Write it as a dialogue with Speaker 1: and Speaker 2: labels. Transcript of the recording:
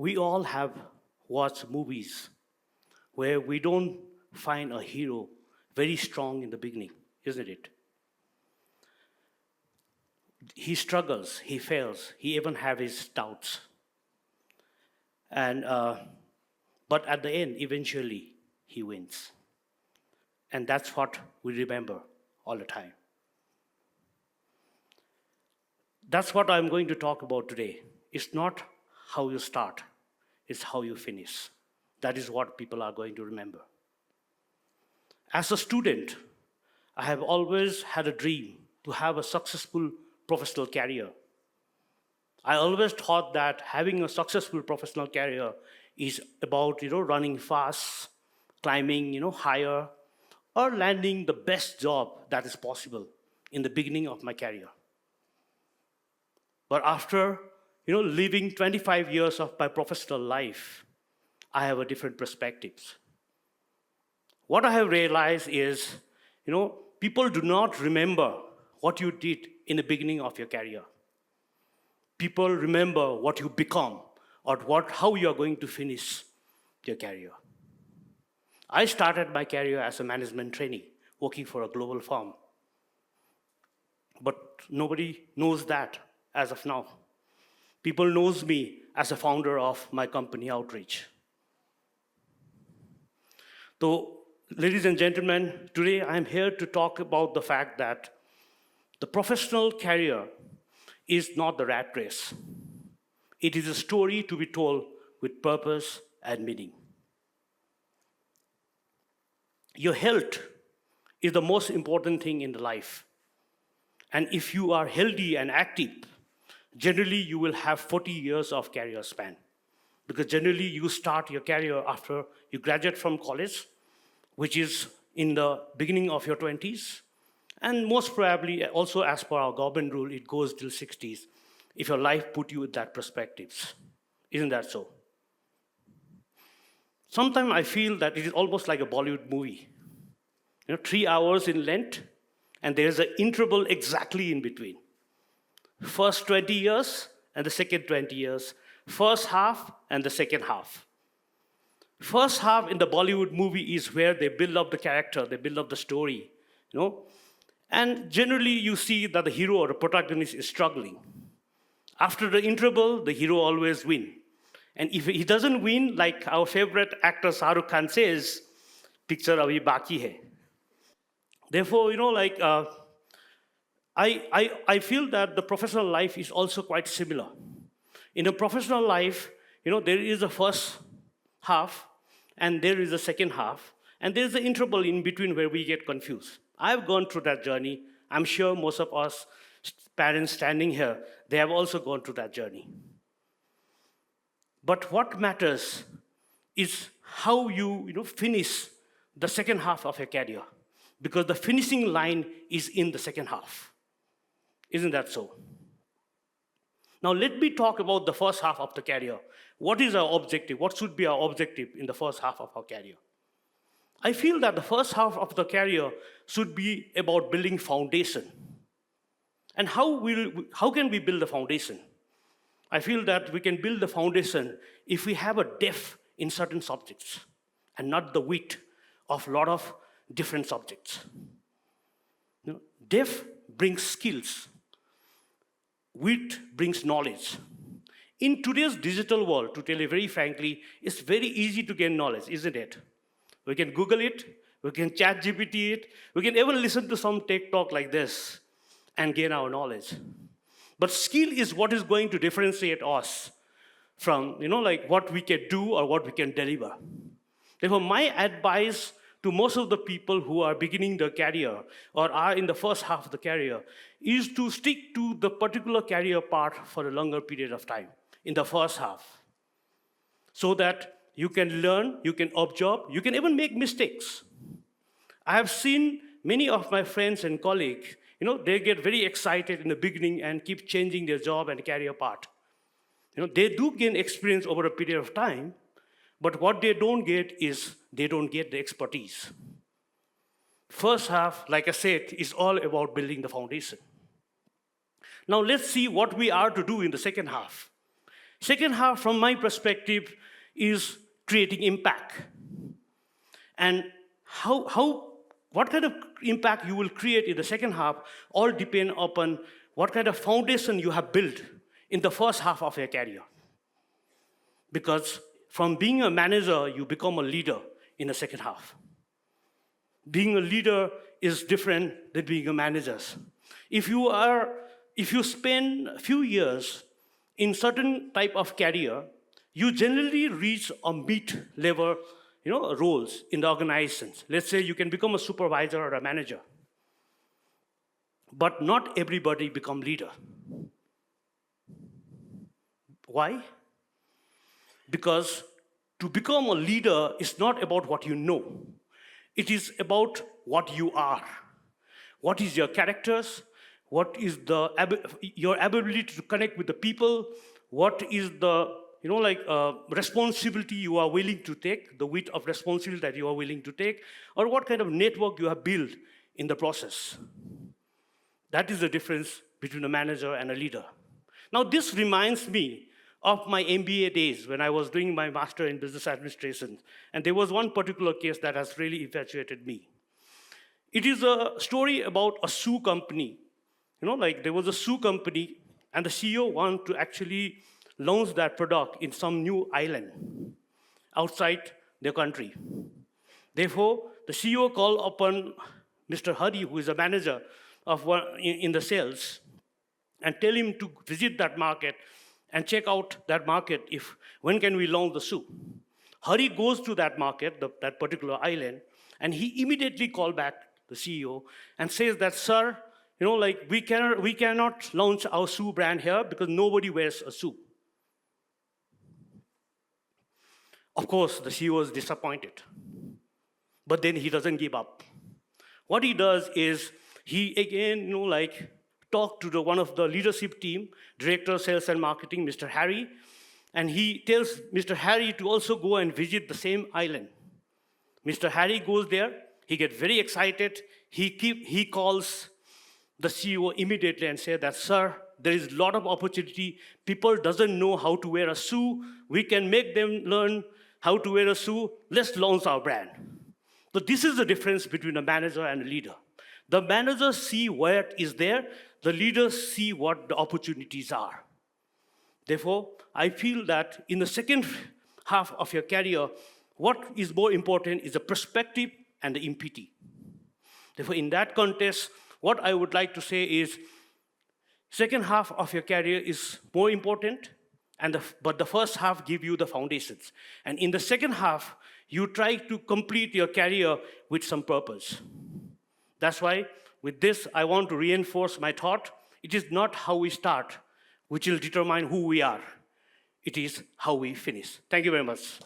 Speaker 1: We all have watched movies where we don't find a hero very strong in the beginning, isn't it? He struggles, he fails, he even have his doubts. And but at the end, eventually, he wins. And that's what we remember all the time. That's what I'm going to talk about today. It's not how you start, it's how you finish. That is what people are going to remember. As a student, I have always had a dream to have a successful professional career. I always thought that having a successful professional career is about running fast, climbing higher, or landing the best job that is possible in the beginning of my career. But after living 25 years of my professional life, I have a different perspectives. What I have realized is, people do not remember what you did in the beginning of your career. People remember what you become or how you are going to finish your career. I started my career as a management trainee, working for a global firm. But nobody knows that as of now. People knows me as a founder of my company, Outreach. So, ladies and gentlemen, today I'm here to talk about the fact that the professional career is not the rat race. It is a story to be told with purpose and meaning. Your health is the most important thing in the life. And if you are healthy and active, generally you will have 40 years of career span. Because generally you start your career after you graduate from college, which is in the beginning of your 20s. And most probably, also as per our government rule, it goes till 60s, if your life put you in that perspectives. Isn't that so? Sometimes I feel that it is almost like a Bollywood movie. 3 hours in length, and there's an interval exactly in between. First 20 years and the second 20 years. First half and the second half. First half in the Bollywood movie is where they build up the character, they build up the story, And generally you see that the hero or the protagonist is struggling. After the interval, the hero always wins. And if he doesn't win, like our favorite actor Shahrukh Khan says, picture abhi baki hai. Therefore, I feel that the professional life is also quite similar. In a professional life, there is a first half, and there is a second half, and there is an interval in between where we get confused. I've gone through that journey. I'm sure most of us parents standing here, they have also gone through that journey. But what matters is how you finish the second half of your career, because the finishing line is in the second half. Isn't that so? Now let me talk about the first half of the career. What is our objective? What should be our objective in the first half of our career? I feel that the first half of the career should be about building foundation. And how can we build the foundation? I feel that we can build the foundation if we have a depth in certain subjects and not the width of a lot of different subjects. Depth brings skills. Width brings knowledge. In today's digital world, to tell you very frankly, it's very easy to gain knowledge, isn't it? We can Google it, we can chat GPT it, we can even listen to some tech talk like this and gain our knowledge. But skill is what is going to differentiate us from, what we can do or what we can deliver. Therefore, my advice to most of the people who are beginning their career or are in the first half of the career is to stick to the particular career part for a longer period of time in the first half, so that you can learn, you can observe, you can even make mistakes. I have seen many of my friends and colleagues, they get very excited in the beginning and keep changing their job and career path. They do gain experience over a period of time, but what they don't get is they don't get the expertise. First half, like I said, is all about building the foundation. Now let's see what we are to do in the second half. Second half, from my perspective, is creating impact. And what kind of impact you will create in the second half all depend upon what kind of foundation you have built in the first half of your career. Because from being a manager, you become a leader in the second half. Being a leader is different than being a manager. If you spend a few years in certain type of career, you generally reach a mid-level roles in the organizations. Let's say you can become a supervisor or a manager. But not everybody become leader. Why? Because to become a leader is not about what you know. It is about what you are. What is your characters? What is your ability to connect with the people? What is the responsibility you are willing to take, the weight of responsibility that you are willing to take, or what kind of network you have built in the process. That is the difference between a manager and a leader. Now, this reminds me of my MBA days when I was doing my master in business administration. And there was one particular case that has really infatuated me. It is a story about a shoe company. There was a shoe company, and the CEO wanted to actually launch that product in some new island outside their country. Therefore, the CEO called upon Mr. Hari, who is a manager in the sales, and tell him to visit that market and check out that market when can we launch the shoe. Hari goes to that market, that particular island, and he immediately called back the CEO and says that, sir, we cannot launch our shoe brand here because nobody wears a shoe. Of course, the CEO is disappointed. But then he doesn't give up. What he does is he again, talked to one of the leadership team, Director of Sales and Marketing, Mr. Harry, and he tells Mr. Harry to also go and visit the same island. Mr. Harry goes there. He gets very excited. He calls the CEO immediately and says that, sir, there is a lot of opportunity. People doesn't know how to wear a shoe. We can make them learn how to wear a shoe. Let's launch our brand. So this is the difference between a manager and a leader. The managers see what is there. The leaders see what the opportunities are. Therefore, I feel that in the second half of your career, what is more important is the perspective and the empathy. Therefore, in that context, what I would like to say is, second half of your career is more important, but the first half gives you the foundations. And in the second half, you try to complete your career with some purpose. That's why, with this, I want to reinforce my thought. It is not how we start which will determine who we are. It is how we finish. Thank you very much.